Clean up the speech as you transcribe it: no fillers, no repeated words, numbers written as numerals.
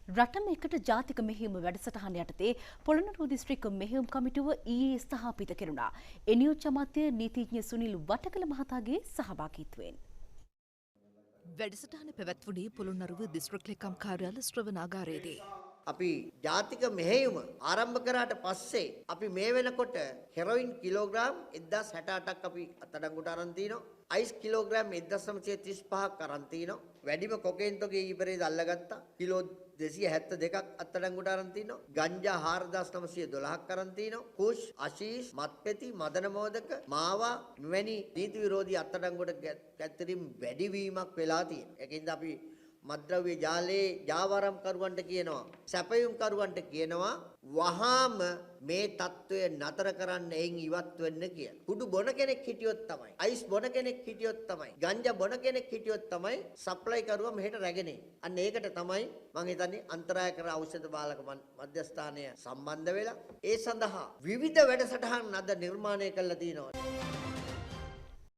රටම එකට ජාතික මෙහෙයුම වැඩසටහන යටතේ පොළොන්නරුව දිස්ත්‍රික්ක මෙහෙයුම් කමිටුව ඊයේ ස්ථාපිත කෙරුණා. එනියෝජ්‍ය අමාත්‍ය නීතිඥ සුනිල් වටකල මහතාගේ සහභාගීත්වයෙන්. වැඩසටහන පැවැත්වුණේ පොළොන්නරුව දිස්ත්‍රික් ලේකම් කාර්යාල ශ්‍රවණාගාරයේදී. අපි ජාතික මෙහෙයුම ආරම්භ කරාට පස්සේ අපි මේ වෙනකොට හෙරොයින් කිලෝග්‍රෑම් 1068ක් අපි අත්අඩංගුවට අරන් තිනවා. අයිස් කිලෝග්‍රෑම් 1935ක් අරන් තිනවා. වැඩිම කොකේන් තොගේ ඊපරේද අල්ලගත්තා. කිලෝ 272ක් අත්අඩංගුවට අරන් තිනවා. ගංජා 4912ක් අරන් තිනවා. කුෂ්, අශීෂ්, මත්පෙති, මදන මෝදක, මාවා මෙවැනි නීති විරෝධී අත්අඩංගුවට ගැත්තරින් වැඩිවීමක් වෙලා තියෙනවා. ඒකින්ද අපි මද්ද්‍රව්‍ය ජාලයේ ජාවාරම්කරුවන්ට කියනවා සැපයුම්කරුවන්ට කියනවා වහාම මේ తত্ত্বය නතර කරන්න එයින් ඉවත් වෙන්න කියලා. කුඩු බොන කෙනෙක් හිටියොත් තමයි. අයිස් බොන කෙනෙක් හිටියොත් තමයි. ගංජා බොන කෙනෙක් හිටියොත් තමයි සප්ලයි කරුවා මෙහෙට රැගෙන එන්නේ. අන්න ඒකට තමයි මම හිතන්නේ අන්තරාය කර ඖෂධ පාලක මධ්‍යස්ථානය සම්බන්ධ වෙලා ඒ සඳහා විවිධ වැඩසටහන් අද නිර්මාණය කළා තියෙනවා.